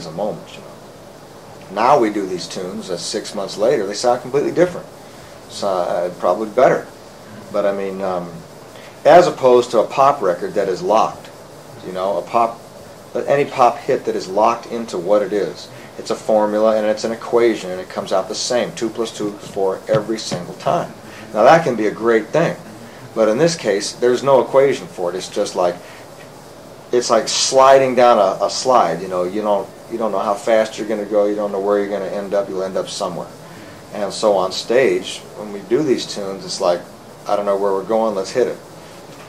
as a moment, you know. Now we do these tunes, 6 months later, they sound completely different. So, probably better. But I mean, as opposed to a pop record that is locked, you know, any pop hit that is locked into what it is. It's a formula and it's an equation and it comes out the same, 2 + 2 = 4 every single time. Now that can be a great thing, but in this case, there's no equation for it. It's just like, it's like sliding down a slide. You know, you don't know how fast you're going to go. You don't know where you're going to end up. You'll end up somewhere. And so on stage, when we do these tunes, it's like, I don't know where we're going. Let's hit it.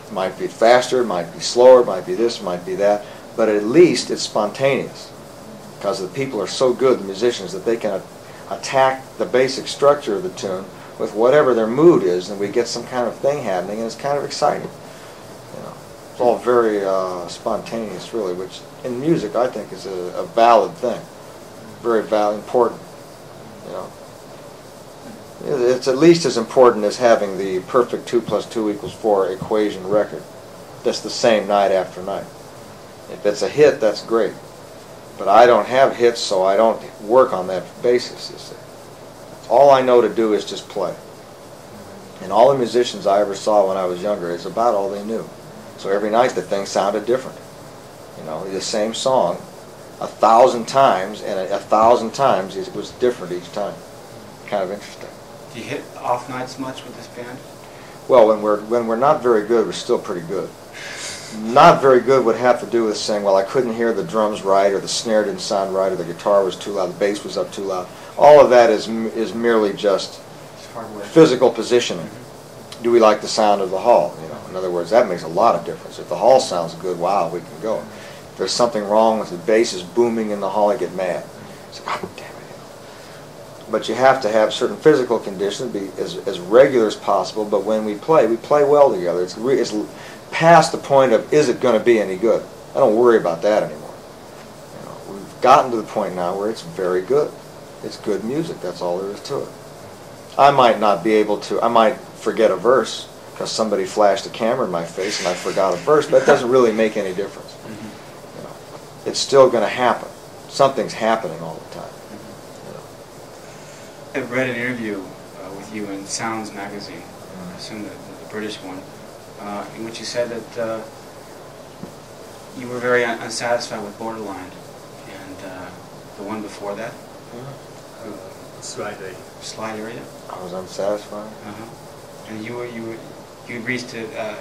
It might be faster. It might be slower. It might be this. It might be that. But at least it's spontaneous, because the people are so good, the musicians, that they can attack the basic structure of the tune with whatever their mood is, and we get some kind of thing happening, and it's kind of exciting. You know, it's all very spontaneous, really, which in music I think is a valid thing, very valid, important. You know, it's at least as important as having the perfect 2 + 2 = 4 equation record that's the same night after night. If it's a hit, that's great. But I don't have hits, so I don't work on that basis, you see. All I know to do is just play. And all the musicians I ever saw when I was younger, it's about all they knew. So every night the thing sounded different. You know, the same song 1,000 times, and 1,000 times it was different each time. Kind of interesting. Do you hit off nights much with this band? Well, when we're not very good, we're still pretty good. Not very good would have to do with saying, well, I couldn't hear the drums right, or the snare didn't sound right, or the guitar was too loud, the bass was up too loud. All of that is merely just physical positioning. Do we like the sound of the hall? You know, in other words, that makes a lot of difference. If the hall sounds good, wow, we can go. If there's something wrong with the bass is booming in the hall, I get mad. It's like, God damn it. You know. But you have to have certain physical conditions, be as regular as possible. But when we play well together. It's past the point of, is it going to be any good? I don't worry about that anymore. You know, we've gotten to the point now where it's very good. It's good music. That's all there is to it. I might not be able to, I might forget a verse because somebody flashed a camera in my face and I forgot a verse, but it doesn't really make any difference. You know, it's still going to happen. Something's happening all the time. You know. I read an interview with you in Sounds magazine, I assume the British one, in which you said that you were very unsatisfied with Borderline, and the one before that, Slide Area. I was unsatisfied. And you reached a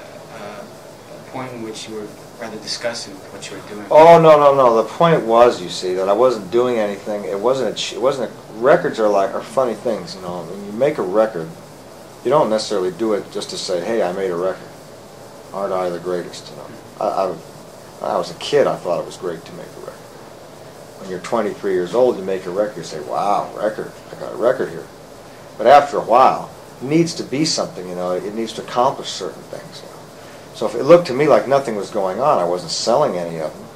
point in which you were rather disgusted with what you were doing. Oh no! The point was, you see, that I wasn't doing anything. It wasn't. Records are funny things, you know. When you make a record, you don't necessarily do it just to say, "Hey, I made a record." Aren't I the greatest? You know. When I was a kid, I thought it was great to make a record. When you're 23 years old, you make a record, you say, wow, record, I got a record here. But after a while, it needs to be something, you know, it needs to accomplish certain things. You know. So if it looked to me like nothing was going on, I wasn't selling any of them,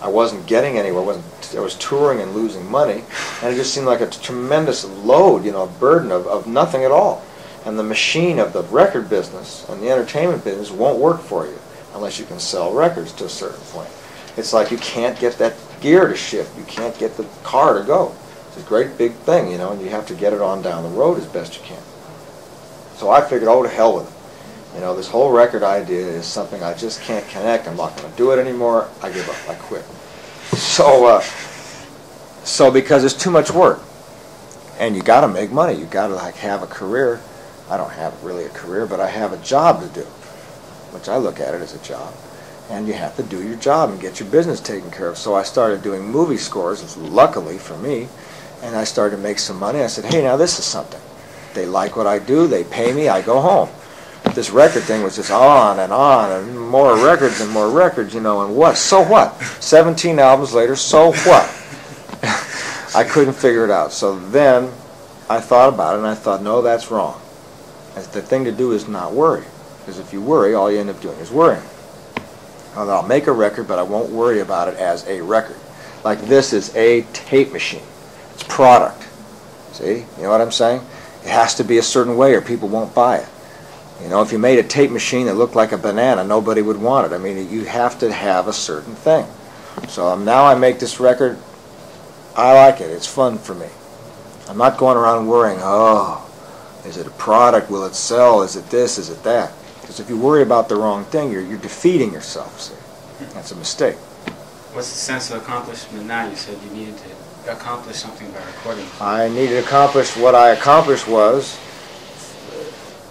I wasn't getting anywhere, I was touring and losing money, and it just seemed like a tremendous load, you know, a burden of nothing at all. And the machine of the record business and the entertainment business won't work for you unless you can sell records to a certain point. It's like you can't get that gear to shift. You can't get the car to go. It's a great big thing, you know, and you have to get it on down the road as best you can. So I figured, oh, to hell with it. You know, this whole record idea is something I just can't connect. I'm not going to do it anymore. I give up. I quit. So because it's too much work, and you got to make money. You got to have a career. I don't have really a career, but I have a job to do, which I look at it as a job. And you have to do your job and get your business taken care of. So I started doing movie scores, luckily for me, and I started to make some money. I said, hey, now this is something. They like what I do, they pay me, I go home. This record thing was just on, and more records and more records, you know, and what? So what? 17 albums later, so what? I couldn't figure it out. So then I thought about it, and I thought, no, that's wrong. The thing to do is not worry, because if you worry, all you end up doing is worrying. I'll make a record, but I won't worry about it as a record. Like this is a tape machine. It's product. See? You know what I'm saying? It has to be a certain way or people won't buy it. You know, if you made a tape machine that looked like a banana, nobody would want it. I mean, you have to have a certain thing. So now I make this record, I like it. It's fun for me. I'm not going around worrying, oh, is it a product? Will it sell? Is it this? Is it that? Because if you worry about the wrong thing, you're defeating yourself. See? That's a mistake. What's the sense of accomplishment now? You said you needed to accomplish something by recording. I needed to accomplish what I accomplished was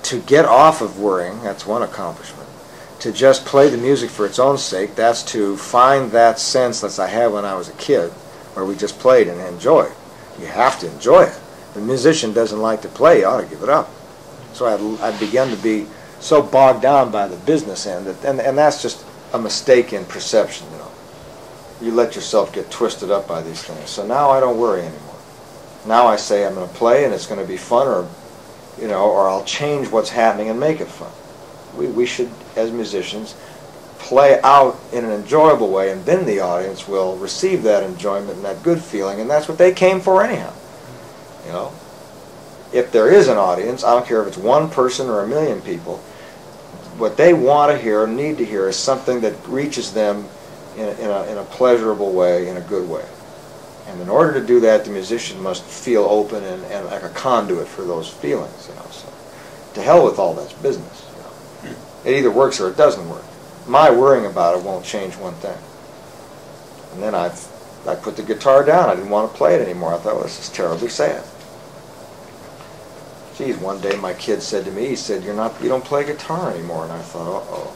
to get off of worrying. That's one accomplishment. To just play the music for its own sake. That's to find that sense that I had when I was a kid, where we just played and enjoyed. You have to enjoy it. If a musician doesn't like to play, you ought to give it up. So I'd begun to be so bogged down by the business end, and that's just a mistake in perception, you know. You let yourself get twisted up by these things. So now I don't worry anymore. Now I say I'm going to play and it's going to be fun, or, you know, or I'll change what's happening and make it fun. We should, as musicians, play out in an enjoyable way, and then the audience will receive that enjoyment and that good feeling, and that's what they came for anyhow. You know, if there is an audience, I don't care if it's one person or a million people, what they want to hear or need to hear is something that reaches them in a pleasurable way, in a good way. And in order to do that, the musician must feel open and like a conduit for those feelings. You know, so to hell with all that's business. You know, it either works or it doesn't work. My worrying about it won't change one thing. And then I put the guitar down. I didn't want to play it anymore. I thought, well, this is terribly sad. Geez, one day my kid said to me, he said, you don't play guitar anymore. And I thought, uh-oh,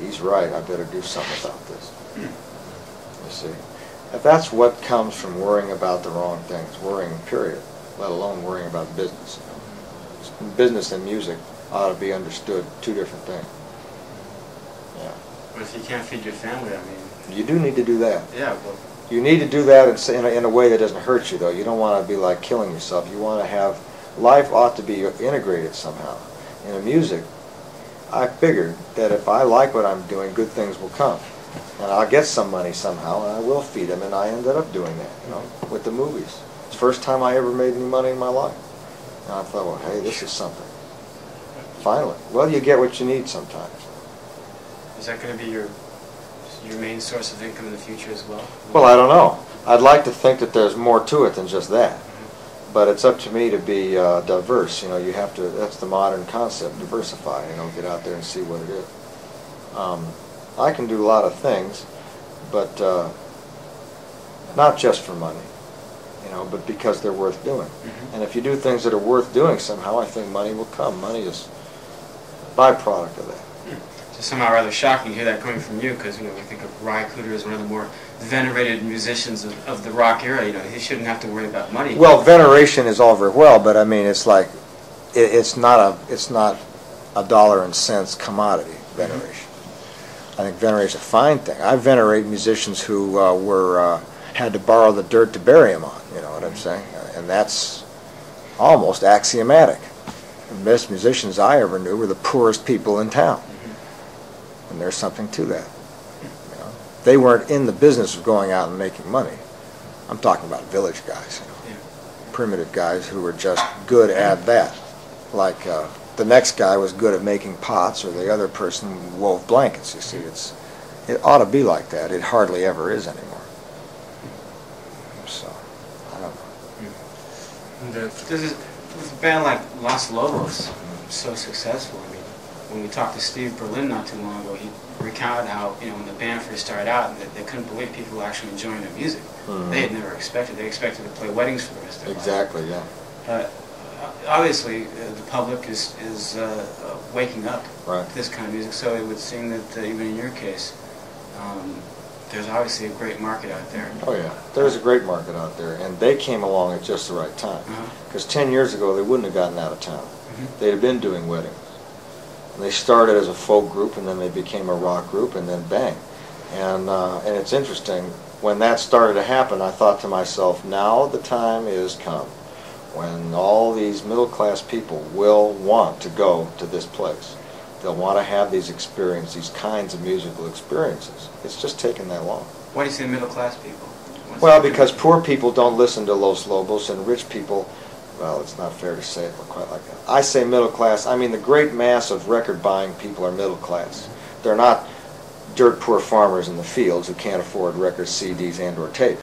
he's right. I better do something about this. You see, if that's what comes from worrying about the wrong things, worrying period, let alone worrying about business. You know. Business and music ought to be understood, two different things. Yeah. But if you can't feed your family, I mean... You do need to do that. Yeah, well... You need to do that in a way that doesn't hurt you, though. You don't want to be like killing yourself. You want to have... Life ought to be integrated somehow. In the music, I figured that if I like what I'm doing, good things will come. And I'll get some money somehow, and I will feed them, and I ended up doing that, you know, with the movies. It's the first time I ever made any money in my life. And I thought, well, hey, this is something. Finally. Well, you get what you need sometimes. Is that going to be your main source of income in the future as well? Well, I don't know. I'd like to think that there's more to it than just that. But it's up to me to be diverse. You know, you have to. That's the modern concept: diversify. You know, get out there and see what it is. I can do a lot of things, but not just for money. You know, but because they're worth doing. And if you do things that are worth doing, somehow I think money will come. Money is a byproduct of that. So somehow rather shocking to hear that coming from you, because, you know, we think of Ry Cooder as one of the more venerated musicians of the rock era. You know, he shouldn't have to worry about money. Well, veneration is all very well, but I mean, it's like it's not a dollar and cents commodity. Veneration. I think veneration is a fine thing. I venerate musicians who had to borrow the dirt to bury them on. You know what I'm saying? And that's almost axiomatic. The best musicians I ever knew were the poorest people in town. And there's something to that. You know? They weren't in the business of going out and making money. I'm talking about village guys, you know? Primitive guys who were just good at that. Like the next guy was good at making pots, or the other person wove blankets. You see, it ought to be like that. It hardly ever is anymore. So, I don't know. There's a band like Los Lobos, so successful. I mean, when we talked to Steve Berlin not too long ago, he recounted how, you know, when the band first started out, that they couldn't believe people were actually enjoying their music. They had never expected. They expected to play weddings for the rest of their life. Exactly, yeah. Obviously, the public is waking up Right. to this kind of music, so it would seem that even in your case, there's obviously a great market out there. Oh yeah, there's a great market out there, and they came along at just the right time. Because 10 years ago, they wouldn't have gotten out of town. They'd have been doing weddings. And they started as a folk group, and then they became a rock group, and then bang. And it's interesting, when that started to happen, I thought to myself, now the time is come when all these middle-class people will want to go to this place. They'll want to have these experiences, these kinds of musical experiences. It's just taken that long. Why do you say middle-class people? Well, because poor people don't listen to Los Lobos, and rich people, well, it's not fair to say it quite like that. I say middle class, I mean the great mass of record-buying people are middle class. They're not dirt poor farmers in the fields who can't afford records, CDs, and or tapes.